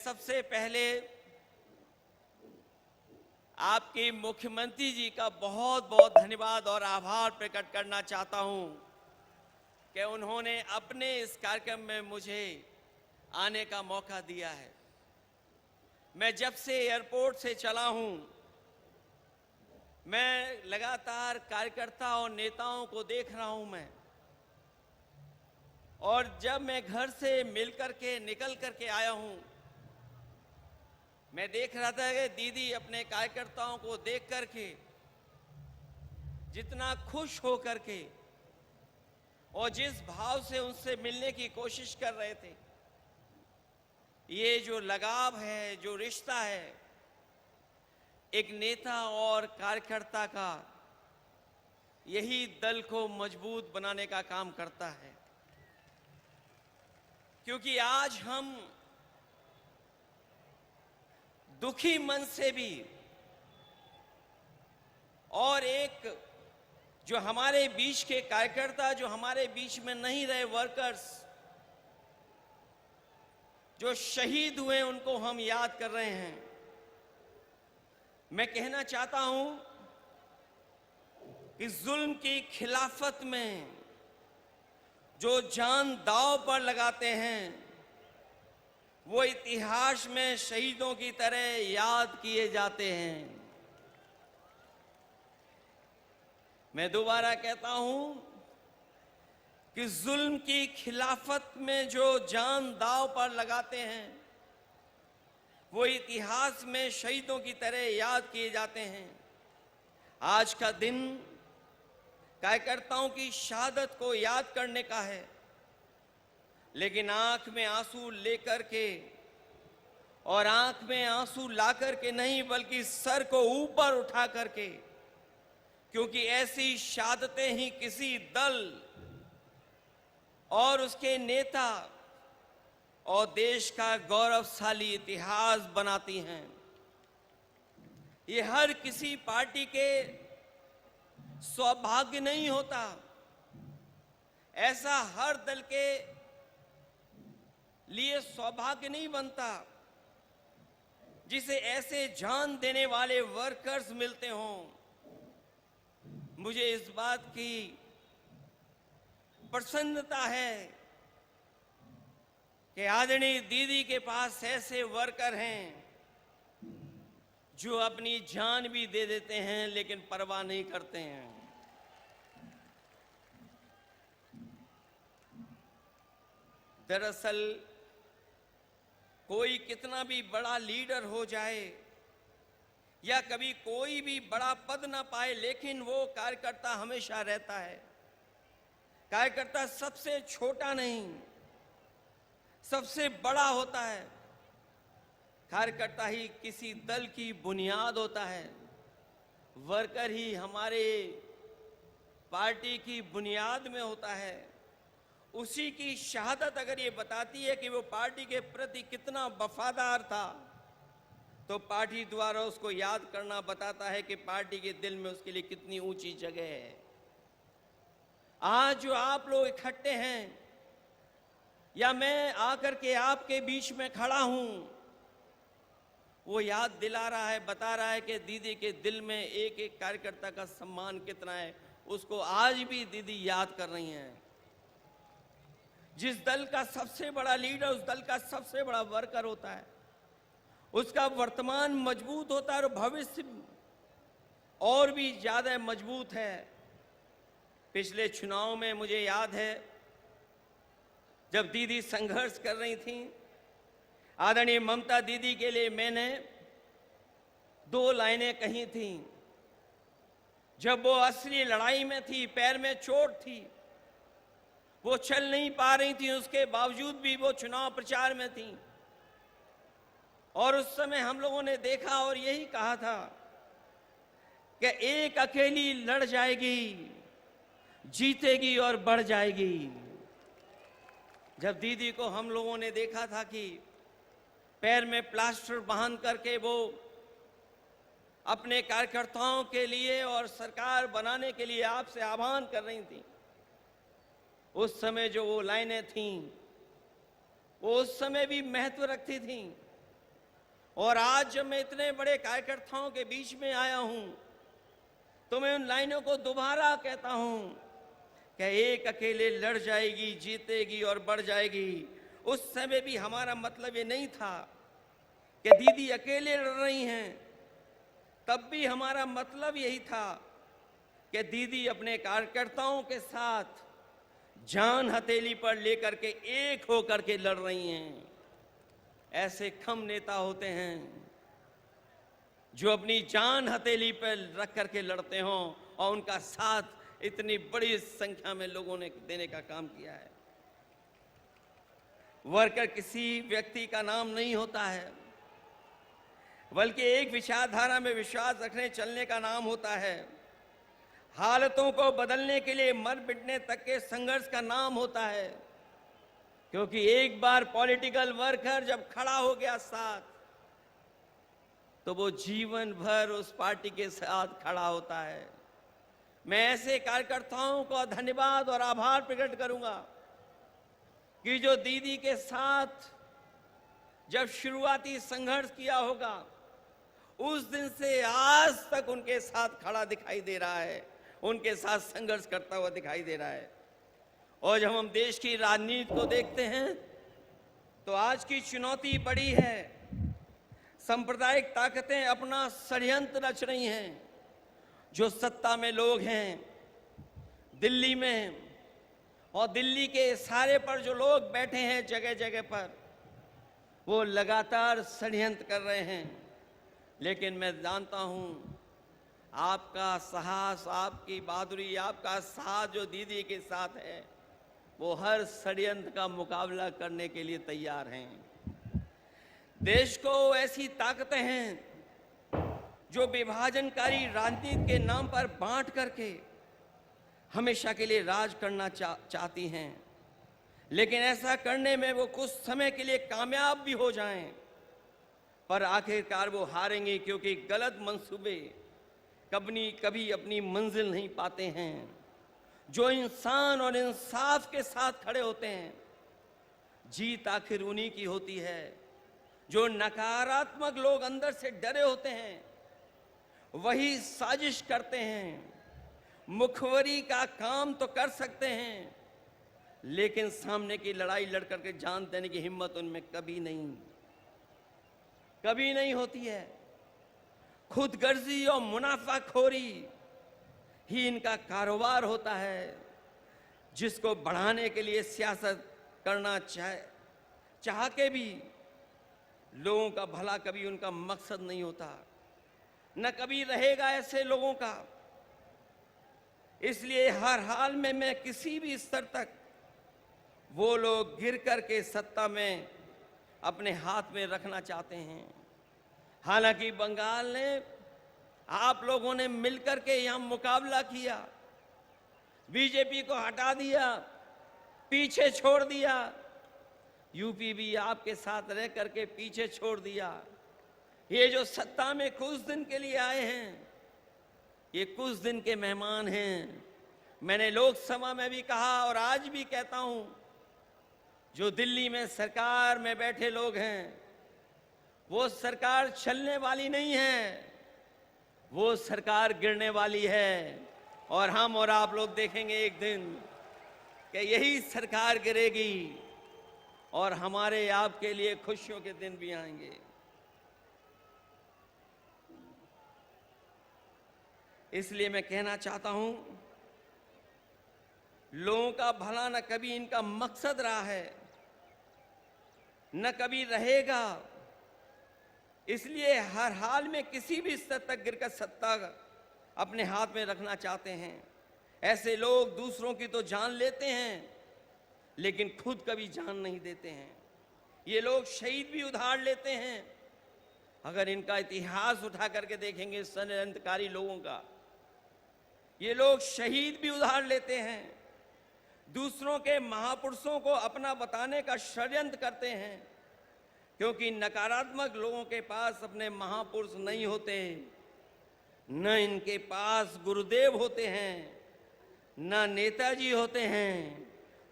सबसे पहले आपके मुख्यमंत्री जी का बहुत बहुत धन्यवाद और आभार प्रकट करना चाहता हूं कि उन्होंने अपने इस कार्यक्रम में मुझे आने का मौका दिया है। मैं जब से एयरपोर्ट से चला हूं, मैं लगातार कार्यकर्ता और नेताओं को देख रहा हूं और जब मैं घर से निकल करके आया हूं, मैं देख रहा था कि दीदी अपने कार्यकर्ताओं को देख करके जितना खुश हो करके और जिस भाव से उनसे मिलने की कोशिश कर रहे थे, ये जो लगाव है, जो रिश्ता है एक नेता और कार्यकर्ता का, यही दल को मजबूत बनाने का काम करता है। क्योंकि आज हम दुखी मन से भी और एक जो हमारे बीच के कार्यकर्ता, जो हमारे बीच में नहीं रहे वर्कर्स, जो शहीद हुए, उनको हम याद कर रहे हैं। मैं कहना चाहता हूं कि जुल्म की खिलाफत में जो जान दांव पर लगाते हैं, वो इतिहास में शहीदों की तरह याद किए जाते हैं। मैं दोबारा कहता हूं कि जुल्म की खिलाफत में जो जान दांव पर लगाते हैं, वो इतिहास में शहीदों की तरह याद किए जाते हैं। आज का दिन कार्यकर्ताओं की शहादत को याद करने का है, लेकिन आंख में आंसू लेकर के और आंख में आंसू ला करके नहीं, बल्कि सर को ऊपर उठा करके, क्योंकि ऐसी शहादतें ही किसी दल और उसके नेता और देश का गौरवशाली इतिहास बनाती हैं। ये हर किसी पार्टी के सौभाग्य नहीं होता, ऐसा हर दल के लिए सौभाग्य नहीं बनता जिसे ऐसे जान देने वाले वर्कर्स मिलते हों। मुझे इस बात की प्रसन्नता है कि आदरणीय दीदी के पास ऐसे वर्कर हैं जो अपनी जान भी दे देते हैं, लेकिन परवाह नहीं करते हैं। दरअसल कोई कितना भी बड़ा लीडर हो जाए या कभी कोई भी बड़ा पद ना पाए, लेकिन वो कार्यकर्ता हमेशा रहता है। कार्यकर्ता सबसे छोटा नहीं, सबसे बड़ा होता है। कार्यकर्ता ही किसी दल की बुनियाद होता है। वर्कर ही हमारे पार्टी की बुनियाद में होता है। उसी की शहादत अगर ये बताती है कि वो पार्टी के प्रति कितना वफादार था, तो पार्टी द्वारा उसको याद करना बताता है कि पार्टी के दिल में उसके लिए कितनी ऊंची जगह है। आज जो आप लोग इकट्ठे हैं या मैं आकर के आपके बीच में खड़ा हूं, वो याद दिला रहा है, बता रहा है कि दीदी के दिल में एक एक कार्यकर्ता का सम्मान कितना है। उसको आज भी दीदी याद कर रही हैं। जिस दल का सबसे बड़ा लीडर उस दल का सबसे बड़ा वर्कर होता है, उसका वर्तमान मजबूत होता है और भविष्य और भी ज्यादा मजबूत है। पिछले चुनाव में मुझे याद है, जब दीदी संघर्ष कर रही थी, आदरणीय ममता दीदी के लिए मैंने 2 लाइनें कही थी। जब वो असली लड़ाई में थी, पैर में चोट थी, वो चल नहीं पा रही थी, उसके बावजूद भी वो चुनाव प्रचार में थी। और उस समय हम लोगों ने देखा और यही कहा था कि एक अकेली लड़ जाएगी, जीतेगी और बढ़ जाएगी। जब दीदी को हम लोगों ने देखा था कि पैर में प्लास्टर बांध करके वो अपने कार्यकर्ताओं के लिए और सरकार बनाने के लिए आपसे आह्वान कर रही थी, उस समय जो वो लाइनें थीं, वो उस समय भी महत्व रखती थीं। और आज जब मैं इतने बड़े कार्यकर्ताओं के बीच में आया हूं, तो मैं उन लाइनों को दोबारा कहता हूं कि एक अकेले लड़ जाएगी, जीतेगी और बढ़ जाएगी। उस समय भी हमारा मतलब ये नहीं था कि दीदी अकेले लड़ रही हैं, तब भी हमारा मतलब यही था कि दीदी अपने कार्यकर्ताओं के साथ जान हथेली पर लेकर के एक होकर के लड़ रही हैं। ऐसे कम नेता होते हैं जो अपनी जान हथेली पर रख करके लड़ते हों, और उनका साथ इतनी बड़ी संख्या में लोगों ने देने का काम किया है। वर्कर किसी व्यक्ति का नाम नहीं होता है, बल्कि एक विचारधारा में विश्वास रखने चलने का नाम होता है। हालतों को बदलने के लिए मर मिटने तक के संघर्ष का नाम होता है। क्योंकि एक बार पॉलिटिकल वर्कर जब खड़ा हो गया साथ, तो वो जीवन भर उस पार्टी के साथ खड़ा होता है। मैं ऐसे कार्यकर्ताओं को धन्यवाद और आभार प्रकट करूंगा कि जो दीदी के साथ जब शुरुआती संघर्ष किया होगा, उस दिन से आज तक उनके साथ खड़ा दिखाई दे रहा है, उनके साथ संघर्ष करता हुआ दिखाई दे रहा है। और जब हम देश की राजनीति को देखते हैं, तो आज की चुनौती बड़ी है। सांप्रदायिक ताकतें अपना षड्यंत्र रच रही हैं। जो सत्ता में लोग हैं दिल्ली में, और दिल्ली के इशारे पर जो लोग बैठे हैं जगह जगह पर, वो लगातार षड्यंत्र कर रहे हैं। लेकिन मैं जानता हूं आपका साहस, आपकी बहादुरी, आपका साथ जो दीदी के साथ है, वो हर षड्यंत्र का मुकाबला करने के लिए तैयार हैं। देश को ऐसी ताकतें हैं जो विभाजनकारी राजनीति के नाम पर बांट करके हमेशा के लिए राज करना चाहती हैं। लेकिन ऐसा करने में वो कुछ समय के लिए कामयाब भी हो जाएं, पर आखिरकार वो हारेंगे, क्योंकि गलत मंसूबे कभी अपनी मंजिल नहीं पाते हैं। जो इंसान और इंसाफ के साथ खड़े होते हैं, जीत आखिर उन्हीं की होती है। जो नकारात्मक लोग अंदर से डरे होते हैं, वही साजिश करते हैं। मुखबरी का काम तो कर सकते हैं, लेकिन सामने की लड़ाई लड़ करके जान देने की हिम्मत उनमें कभी नहीं होती है। खुदगर्जी और मुनाफाखोरी ही इनका कारोबार होता है, जिसको बढ़ाने के लिए सियासत करना चाह के भी लोगों का भला कभी उनका मकसद नहीं होता, न कभी रहेगा ऐसे लोगों का। इसलिए हर हाल में मैं किसी भी स्तर तक वो लोग गिर करके सत्ता में अपने हाथ में रखना चाहते हैं। हालांकि बंगाल ने, आप लोगों ने मिलकर के यहां मुकाबला किया, बीजेपी को हटा दिया, पीछे छोड़ दिया। यूपी भी आपके साथ रह करके पीछे छोड़ दिया। ये जो सत्ता में कुछ दिन के लिए आए हैं, ये कुछ दिन के मेहमान हैं। मैंने लोकसभा में भी कहा और आज भी कहता हूं, जो दिल्ली में सरकार में बैठे लोग हैं, वो सरकार चलने वाली नहीं है, वो सरकार गिरने वाली है। और हम और आप लोग देखेंगे एक दिन कि यही सरकार गिरेगी और हमारे आपके लिए खुशियों के दिन भी आएंगे। इसलिए मैं कहना चाहता हूं, लोगों का भला न कभी इनका मकसद रहा है, न कभी रहेगा। इसलिए हर हाल में किसी भी स्तर तक गिरकर सत्ता अपने हाथ में रखना चाहते हैं। ऐसे लोग दूसरों की तो जान लेते हैं, लेकिन खुद कभी जान नहीं देते हैं। ये लोग शहीद भी उधार लेते हैं। अगर इनका इतिहास उठा करके देखेंगे षड्यंत्रकारी लोगों का, ये लोग शहीद भी उधार लेते हैं, दूसरों के महापुरुषों को अपना बताने का षड्यंत्र करते हैं। क्योंकि नकारात्मक लोगों के पास अपने महापुरुष नहीं होते, न इनके पास गुरुदेव होते हैं, न नेताजी होते हैं।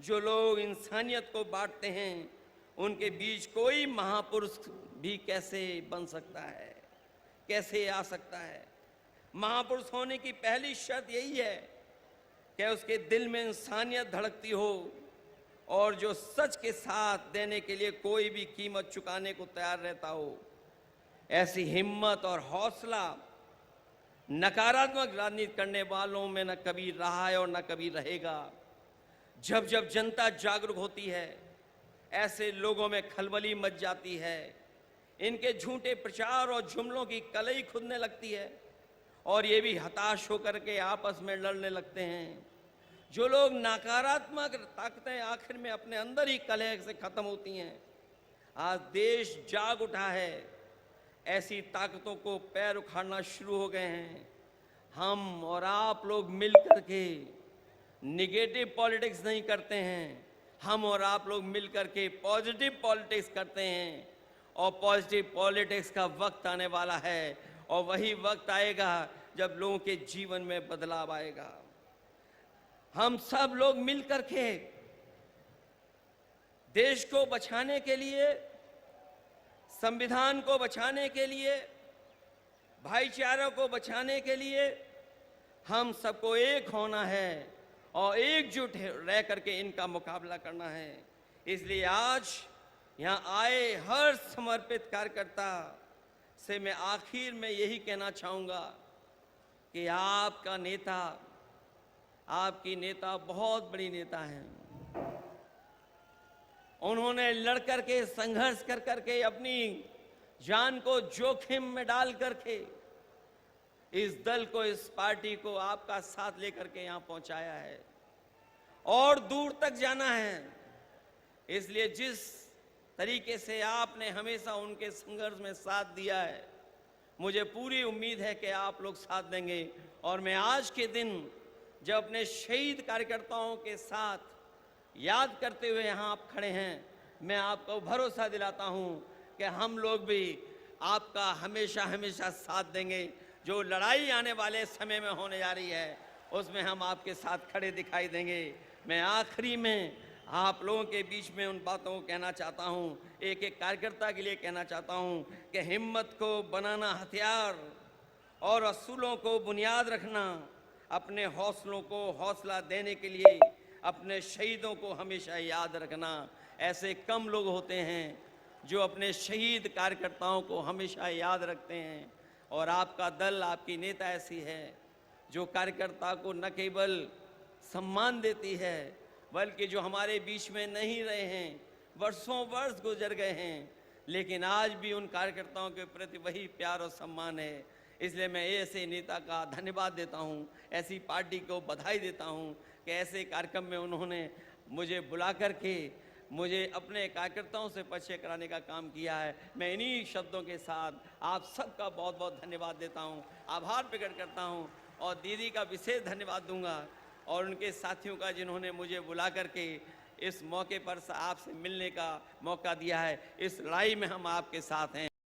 जो लोग इंसानियत को बांटते हैं, उनके बीच कोई महापुरुष भी कैसे बन सकता है, कैसे आ सकता है। महापुरुष होने की पहली शर्त यही है कि उसके दिल में इंसानियत धड़कती हो और जो सच के साथ देने के लिए कोई भी कीमत चुकाने को तैयार रहता हो। ऐसी हिम्मत और हौसला नकारात्मक राजनीति करने वालों में न कभी रहा है और न कभी रहेगा। जब जब जनता जागरूक होती है, ऐसे लोगों में खलबली मच जाती है। इनके झूठे प्रचार और जुमलों की कलई खुदने लगती है और ये भी हताश होकर के आपस में लड़ने लगते हैं। जो लोग नकारात्मक ताकतें आखिर में अपने अंदर ही कलह से खत्म होती हैं। आज देश जाग उठा है, ऐसी ताकतों को पैर उखाड़ना शुरू हो गए हैं। हम और आप लोग मिलकर के निगेटिव पॉलिटिक्स नहीं करते हैं, हम और आप लोग मिलकर के पॉजिटिव पॉलिटिक्स करते हैं। और पॉजिटिव पॉलिटिक्स का वक्त आने वाला है और वही वक्त आएगा जब लोगों के जीवन में बदलाव आएगा। हम सब लोग मिलकर के देश को बचाने के लिए, संविधान को बचाने के लिए, भाईचारा को बचाने के लिए हम सबको एक होना है और एकजुट रह करके इनका मुकाबला करना है। इसलिए आज यहाँ आए हर समर्पित कार्यकर्ता से मैं आखिर में यही कहना चाहूँगा कि आपका नेता, आपकी नेता बहुत बड़ी नेता हैं। उन्होंने लड़ करके, संघर्ष कर करके, अपनी जान को जोखिम में डाल करके इस दल को, इस पार्टी को आपका साथ लेकर के यहाँ पहुंचाया है और दूर तक जाना है। इसलिए जिस तरीके से आपने हमेशा उनके संघर्ष में साथ दिया है, मुझे पूरी उम्मीद है कि आप लोग साथ देंगे। और मैं आज के दिन जब अपने शहीद कार्यकर्ताओं के साथ याद करते हुए यहाँ आप खड़े हैं, मैं आपको भरोसा दिलाता हूँ कि हम लोग भी आपका हमेशा हमेशा साथ देंगे। जो लड़ाई आने वाले समय में होने जा रही है, उसमें हम आपके साथ खड़े दिखाई देंगे। मैं आखिरी में आप लोगों के बीच में उन बातों को कहना चाहता हूँ, एक एक कार्यकर्ता के लिए कहना चाहता हूँ कि हिम्मत को बनाना हथियार और असूलों को बुनियाद रखना, अपने हौसलों को हौसला देने के लिए अपने शहीदों को हमेशा याद रखना। ऐसे कम लोग होते हैं जो अपने शहीद कार्यकर्ताओं को हमेशा याद रखते हैं। और आपका दल, आपकी नेता ऐसी है जो कार्यकर्ता को न केवल सम्मान देती है, बल्कि जो हमारे बीच में नहीं रहे हैं, वर्षों वर्ष गुजर गए हैं, लेकिन आज भी उन कार्यकर्ताओं के प्रति वही प्यार और सम्मान है। इसलिए मैं ऐसे नेता का धन्यवाद देता हूं, ऐसी पार्टी को बधाई देता हूं कि ऐसे कार्यक्रम में उन्होंने मुझे बुला करके मुझे अपने कार्यकर्ताओं से परिचय कराने का काम किया है। मैं इन्हीं शब्दों के साथ आप सबका बहुत बहुत धन्यवाद देता हूं, आभार प्रकट करता हूं और दीदी का विशेष धन्यवाद दूंगा और उनके साथियों का जिन्होंने मुझे बुला करके इस मौके पर आपसे मिलने का मौका दिया है। इस लड़ाई में हम आपके साथ हैं।